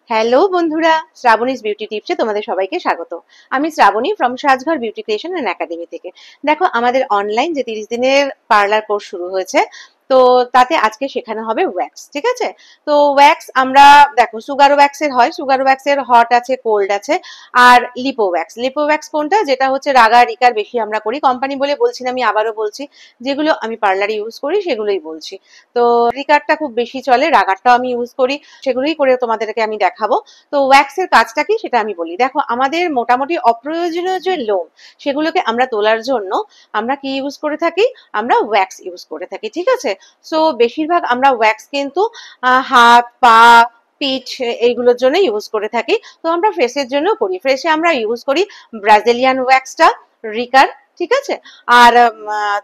Hello বন্ধুরা, Shrabani's beauty টিপসে তোমাদের সবাইকে স্বাগত। আমি Srabani from Sajghar beauty creation and academy থেকে। দেখো, আমাদের অনলাইন যে 30 দিনের পার্লার কোর্স শুরু হয়েছে, তো তাতে আজকে শেখানো হবে ওয়্যাক্স। ঠিক আছে? তো ওয়্যাক্স আমরা দেখো সুগার ওয়্যাক্সের হয়, সুগার ওয়্যাক্সের হট আছে, কোল্ড আছে, আর লিপো ওয়্যাক্স। লিপো ওয়্যাক্স কোনটা? যেটা হচ্ছে রাগা রিকার বেশি আমরা করি। কোম্পানি বলে বলছি না, আমি আবারও বলছি, যেগুলো আমি পার্লারে ইউজ করি সেগুলোই বলছি। তো রিকারটা খুব বেশি চলে, রাগারটাও আমি ইউজ করি, সেগুলোই করে তোমাদেরকে আমি দেখাবো। তো ওয়্যাক্সের কাজটা কি সেটা আমি বলি। দেখো, আমাদের মোটামুটি অপ্রয়োজনীয় যে লোম, সেগুলোকে আমরা তোলার জন্য আমরা কি ইউজ করে থাকি? আমরা ওয়্যাক্স ইউজ করে থাকি। ঠিক আছে? সো বেশিরভাগ আমরা ওয়্যাক্স কিন্তু হাত, পা, পিঠ এইগুলোর জন্য ইউজ করে থাকি। তো আমরা ফেসের জন্য করি, ফেসে আমরা ইউজ করি ব্রাজিলিয়ান ওয়্যাক্সটা, রিকার। ঠিক আছে? আর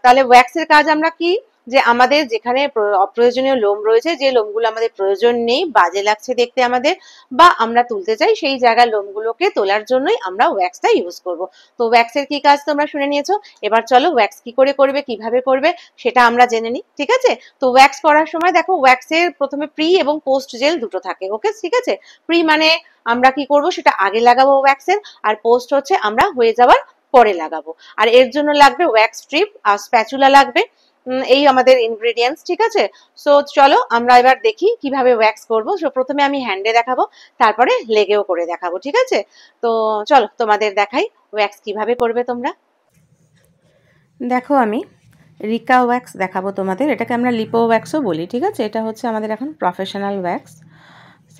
তাহলে ওয়্যাক্সের কাজ আমরা কি, যে আমাদের যেখানে অপ্রয়োজনীয় লোম রয়েছে, যে লোমগুলো আমাদের প্রয়োজন নেই, বাজে লাগছে দেখতে আমাদের, বা আমরা তুলতে চাই, সেই জায়গার লোমগুলোকে তোলার জন্যই আমরা ওয়্যাক্সটা ইউজ করব। তো ওয়্যাক্সের কি কাজ তোমরা শুনে নিয়েছো, এবার চলো ওয়্যাক্স কি করে করবে, কিভাবে করবে সেটা আমরা জেনে নিই। ঠিক আছে? তো ওয়্যাক্স করার সময় দেখো, ওয়্যাক্সের প্রথমে প্রি এবং পোস্ট জেল দুটো থাকে। ওকে, ঠিক আছে? প্রি মানে আমরা কি করব, সেটা আগে লাগাবো ওয়্যাক্সের, আর পোস্ট হচ্ছে আমরা হয়ে যাওয়ার পরে লাগাবো। আর এর জন্য লাগবে ওয়্যাক্স স্ট্রিপ আর স্প্যাচুলা লাগবে। এই আমাদের ইনগ্রেডিয়েন্টস। ঠিক আছে? সো চলো আমরা এবার দেখি কিভাবে ওয়্যাক্স করব। সো প্রথমে আমি হ্যান্ডে দেখাবো, তারপরে লেগেও করে দেখাবো। ঠিক আছে? তো চলো তোমাদের দেখাই ওয়্যাক্স কিভাবে করবে তোমরা। দেখো, আমি রিকা ওয়্যাক্স দেখাবো তোমাদের। এটাকে আমরা লিপো ওয়্যাক্সও বলি। ঠিক আছে? এটা হচ্ছে আমাদের এখন প্রফেশনাল ওয়্যাক্স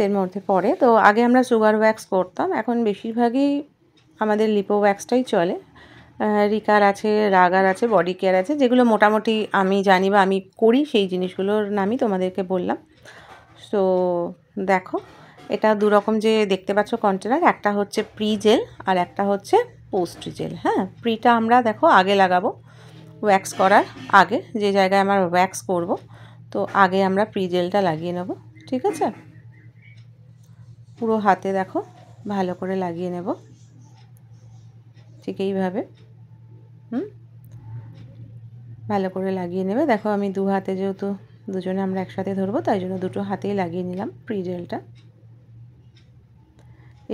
এর মধ্যে পড়ে। তো আগে আমরা সুগার ওয়্যাক্স করতাম, এখন বেশিরভাগই আমাদের লিপো ওয়্যাক্সটাই চলে। রিকার আছে, রাগার আছে, বডি কেয়ার আছে, যেগুলো মোটামুটি আমি জানি বা আমি করি, সেই জিনিসগুলোর নামই তোমাদেরকে বললাম। সো দেখো, এটা দুরকম যে দেখতে পাচ্ছ কন্টেনার, একটা হচ্ছে প্রি জেল আর একটা হচ্ছে পোস্ট জেল। হ্যাঁ, প্রিটা আমরা দেখো আগে লাগাবো, ওয়্যাক্স করার আগে, যে জায়গায় আমরা ওয়্যাক্স করব, তো আগে আমরা প্রি জেলটা লাগিয়ে নেব। ঠিক আছে? পুরো হাতে দেখো ভালো করে লাগিয়ে নেব, ঠিক এইভাবে। ভালো করে লাগিয়ে নেবে। দেখো, আমি দু হাতে, যেহেতু দুজনে আমরা একসাথে ধরবো, তাই জন্য দুটো হাতেই লাগিয়ে নিলাম প্রি জেলটা।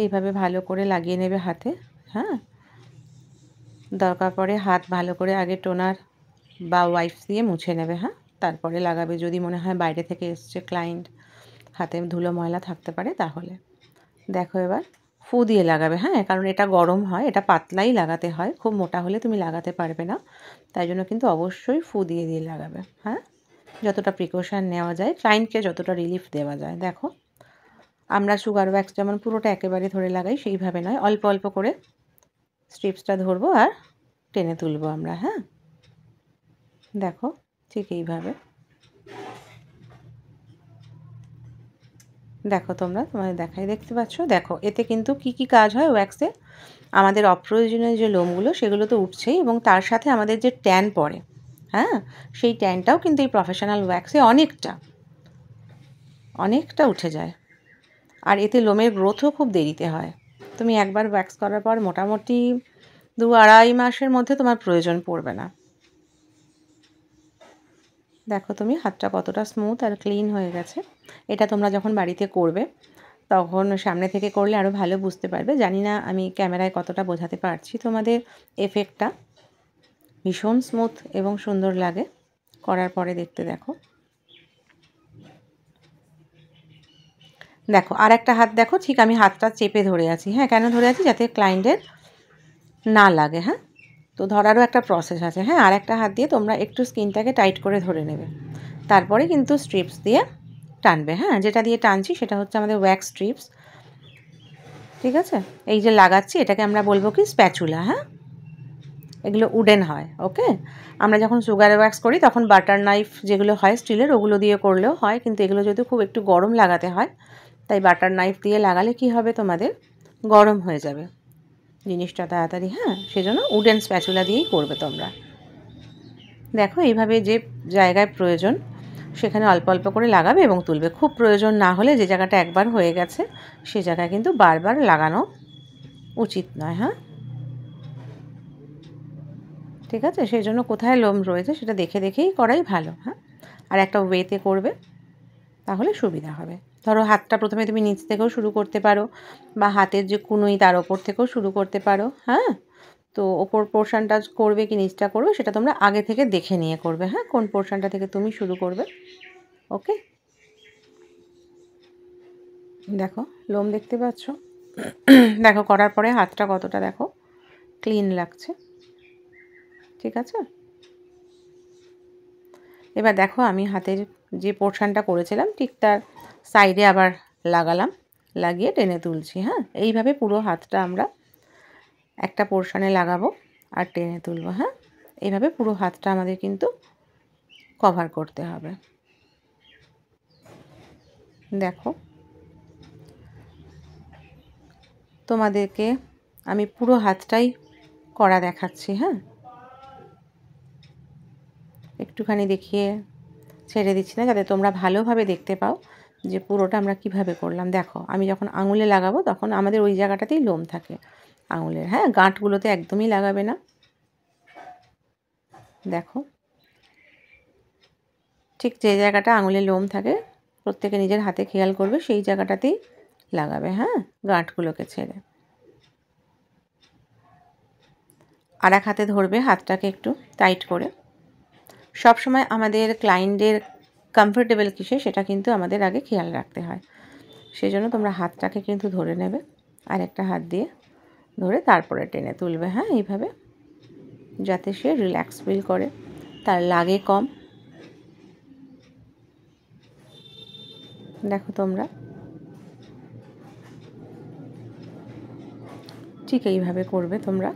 এইভাবে ভালো করে লাগিয়ে নেবে হাতে। হ্যাঁ, দরকার পড়ে হাত ভালো করে আগে টোনার বা ওয়াইপস দিয়ে মুছে নেবে। হ্যাঁ, তারপরে লাগাবে, যদি মনে হয় বাইরে থেকে এসছে ক্লায়েন্ট, হাতে ধুলো ময়লা থাকতে পারে তাহলে। দেখো, এবার ফু দিয়ে লাগাবে। হ্যাঁ, কারণ এটা গরম হয়, এটা পাতলাই লাগাতে হয়, খুব মোটা হলে তুমি লাগাতে পারবে না, তাই জন্য কিন্তু অবশ্যই ফু দিয়ে দিয়ে লাগাবে। হ্যাঁ, যতটা প্রিকশন নেওয়া যায়, ক্লায়েন্টকে যতটা রিলিফ দেওয়া যায়। দেখো, আমরা সুগার ওয়্যাক্স যেমন পুরোটা একেবারে ধরে লাগাই, সেইভাবে নয়, অল্প অল্প করে স্ট্রিপসটা ধরবো আর টেনে তুলবো আমরা। হ্যাঁ, দেখো ঠিক এইভাবে। দেখো, তোমাদের দেখাই, দেখতে পাচ্ছ? দেখো, এতে কিন্তু কি কি কাজ হয় ওয়্যাক্সে। আমাদের অপ্রয়োজনীয় যে লোমগুলো, সেগুলো তো উঠছেই, এবং তার সাথে আমাদের যে ট্যান পড়ে, হ্যাঁ, সেই ট্যানটাও কিন্তু এই প্রফেশনাল ওয়্যাক্সে অনেকটা উঠে যায়। আর এতে লোমের গ্রোথও খুব দেরিতে হয়। তুমি একবার ওয়্যাক্স করার পর মোটামুটি 2-2.5 মাসের মধ্যে তোমার প্রয়োজন পড়বে না। দেখো তুমি হাতটা কতটা স্মুথ আর ক্লিন হয়ে গেছে। এটা তোমরা যখন বাড়িতে করবে, তখন সামনে থেকে করলে আরও ভালো বুঝতে পারবে। জানি না আমি ক্যামেরায় কতটা বোঝাতে পারছি তোমাদের। এফেক্টটা ভীষণ স্মুথ এবং সুন্দর লাগে করার পরে দেখতে। দেখো, দেখো আর একটা হাত দেখো, ঠিক আমি হাতটা চেপে ধরে আছি। হ্যাঁ, কেন ধরে আছি? যাতে ক্লায়েন্টের না লাগে। হ্যাঁ, তো ধরারও একটা প্রসেস আছে। হ্যাঁ, আর একটা হাত দিয়ে তোমরা একটু স্কিনটাকে টাইট করে ধরে নেবে, তারপরে কিন্তু স্ট্রিপস দিয়ে টানবে। হ্যাঁ, যেটা দিয়ে টানছি সেটা হচ্ছে আমাদের ওয়্যাক্স স্ট্রিপস। ঠিক আছে? এই যে লাগাচ্ছি, এটাকে আমরা বলবো কি, স্প্যাচুলা। হ্যাঁ, এগুলো উডেন হয়। ওকে, আমরা যখন সুগার ওয়্যাক্স করি তখন বাটার নাইফ যেগুলো হয় স্টিলের, ওগুলো দিয়ে করলেও হয়, কিন্তু এগুলো যদি খুব একটু গরম লাগাতে হয়, তাই বাটার নাইফ দিয়ে লাগালে কি হবে, তোমাদের গরম হয়ে যাবে জিনিসটা তাড়াতাড়ি। হ্যাঁ, সেজন্য উডেন স্প্যাচুলা দিয়েই করবে তোমরা। দেখো, এইভাবে যে জায়গায় প্রয়োজন সেখানে অল্প অল্প করে লাগাবে এবং তুলবে। খুব প্রয়োজন না হলে, যে জায়গাটা একবার হয়ে গেছে সে জায়গায় কিন্তু বারবার লাগানো উচিত নয়। হ্যাঁ, ঠিক আছে? সেই জন্য কোথায় লোম রয়েছে সেটা দেখে দেখেই করাই ভালো। হ্যাঁ, আর একটা ওয়েতে করবে, তাহলে সুবিধা হবে। ধরো হাতটা প্রথমে তুমি নিচ থেকেও শুরু করতে পারো, বা হাতের যে কুনুই তার ওপর থেকেও শুরু করতে পারো। হ্যাঁ, তো ওপর পোর্শনটা করবে কি নিচটা করবে সেটা তোমরা আগে থেকে দেখে নিয়ে করবে। হ্যাঁ, কোন পোর্শনটা থেকে তুমি শুরু করবে। ওকে, দেখো লোম দেখতে পাচ্ছ? দেখো করার পরে হাতটা কতটা দেখো ক্লিন লাগছে। ঠিক আছে, এবার দেখো আমি হাতের যে পোর্শনটা করেছিলাম ঠিক তার সাইডে আবার লাগালাম, লাগিয়ে টেনে তুলছি। হ্যাঁ, এইভাবে পুরো হাতটা আমরা একটা পোর্শনে লাগাবো আর টেনে তুলবো। হ্যাঁ, এইভাবে পুরো হাতটা আমাদের কিন্তু কভার করতে হবে। দেখো তোমাদেরকে আমি পুরো হাতটাই করা দেখাচ্ছি। হ্যাঁ, একটুখানি দেখিয়ে ছেড়ে দিচ্ছি না, যাতে তোমরা ভালোভাবে দেখতে পাও যে পুরোটা আমরা কিভাবে করলাম। দেখো আমি যখন আঙুলে লাগাবো তখন আমাদের ওই জায়গাটাতেই লোম থাকে আঙুলের। হ্যাঁ, গাঁটগুলোতে একদমই লাগাবে না। দেখো ঠিক যে জায়গাটা আঙুলে লোম থাকে প্রত্যেকে নিজের হাতে খেয়াল করবে সেই জায়গাটাতেই লাগাবে। হ্যাঁ, গাঁটগুলোকে ছেড়ে আর এক হাতে ধরবে হাতটাকে একটু টাইট করে। সব সময় আমাদের ক্লায়েন্টের কমফোর্টেবল কিসে সেটা কিন্তু আমাদের আগে খেয়াল রাখতে হয়। সেই জন্য তোমরা হাতটাকে কিন্তু ধরে নেবে আর একটা হাত দিয়ে ধরে তারপরে টেনে তুলবে। হ্যাঁ, এইভাবে যাতে সে রিল্যাক্স ফিল করে, তার লাগে কম। দেখো তোমরা ঠিক এইভাবে করবে তোমরা।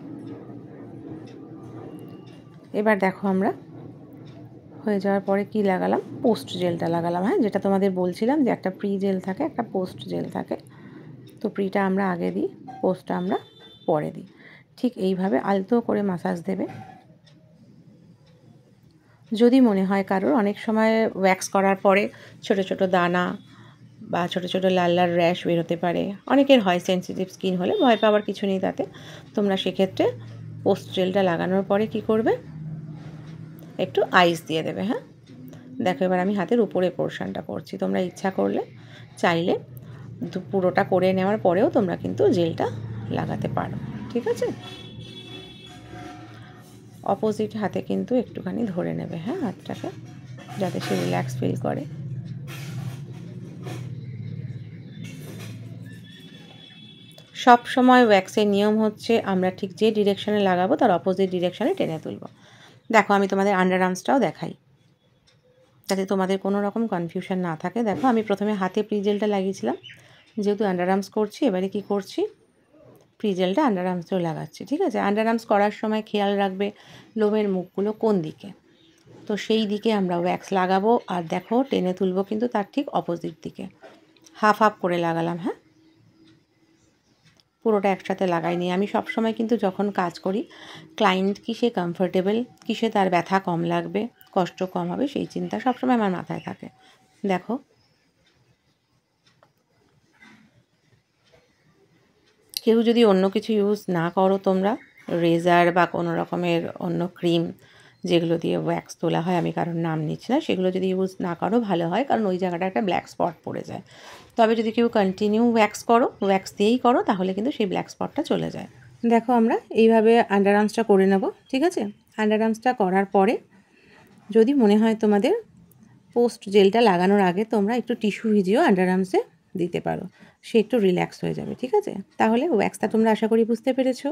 এবার দেখো আমরা হয়ে যাওয়ার পরে কি লাগালাম, পোস্ট জেলটা লাগালাম। হ্যাঁ, যেটা তোমাদের বলছিলাম যে একটা প্রি জেল থাকে একটা পোস্ট জেল থাকে। তো প্রিটা আমরা আগে দিই, পোস্টটা আমরা পরে দিই। ঠিক এইভাবে আলতো করে মাসাজ দেবে। যদি মনে হয় কারোর অনেক সময় ওয়্যাক্স করার পরে ছোট ছোট দানা বা ছোট ছোট লাল লাল র্যাশ বেরোতে পারে, অনেকের হয়, সেনসিটিভ স্কিন হলে ভয় পাওয়ার কিছু নেই তাতে। তোমরা সেক্ষেত্রে পোস্ট জেলটা লাগানোর পরে কি করবে, একটু আইস দিয়ে দেবে। হ্যাঁ, দেখো এবার আমি হাতের উপরে পোর্শনটা করছি। তোমরা ইচ্ছা করলে চাইলে পুরোটা করে নেওয়ার পরেও তোমরা কিন্তু জেলটা লাগাতে পারো। ঠিক আছে, অপোজিট হাতে কিন্তু একটুখানি ধরে নেবে। হ্যাঁ, হাতটাকে যাতে সে রিল্যাক্স ফিল করে। সব সময় ওয়্যাক্সের নিয়ম হচ্ছে আমরা ঠিক যে ডিরেকশনে লাগাবো তার অপোজিট ডিরেকশনে টেনে তুলব। দেখো আমি তোমাদের আন্ডার আর্মসটাও দেখাই যাতে তোমাদের কোনো রকম কনফিউশন না থাকে। দেখো আমি প্রথমে হাতে প্রিজেলটা লাগিয়েছিলাম, যেহেতু আন্ডার আর্মস করছি এবারে কি করছি, প্রিজেলটা আন্ডার আর্মসেও লাগাচ্ছি। ঠিক আছে, আন্ডার আর্মস করার সময় খেয়াল রাখবে লোমের মুখগুলো কোন দিকে, তো সেই দিকে আমরা ওয়্যাক্স লাগাবো। আর দেখো টেনে তুলবো কিন্তু তার ঠিক অপোজিট দিকে, হাফ হাফ করে লাগালাম। হ্যাঁ, পুরোটা একসাথে লাগাইনি। আমি সব সময় কিন্তু যখন কাজ করি ক্লায়েন্ট কিসে কমফোর্টেবল, কিসে তার ব্যথা কম লাগবে, কষ্ট কম হবে, সেই চিন্তা সবসময় আমার মাথায় থাকে। দেখো কেউ যদি অন্য কিছু ইউজ না করো তোমরা, রেজার বা কোনো রকমের অন্য ক্রিম যেগুলো দিয়ে ওয়্যাক্স তোলা হয়, আমি কারোর নাম নিচ্ছি না, সেগুলো যদি ইউজ না করো ভালো হয়, কারণ ওই জায়গাটা একটা ব্ল্যাক স্পট পড়ে যায়। তবে যদি কেউ কন্টিনিউ ওয়্যাক্স করো, ওয়্যাক্স দিয়েই করো, তাহলে কিন্তু সেই ব্ল্যাক স্পটটা চলে যায়। দেখো আমরা এইভাবে আন্ডার আর্মসটা করে নেব। ঠিক আছে, আন্ডার আর্মসটা করার পরে যদি মনে হয় তোমাদের পোস্ট জেলটা লাগানোর আগে তোমরা একটু টিস্যু ভিজিয়েও আন্ডার আর্মসে দিতে পারো, সে একটু রিল্যাক্স হয়ে যাবে। ঠিক আছে, তাহলে ওয়্যাক্সটা তোমরা আশা করি বুঝতে পেরেছো।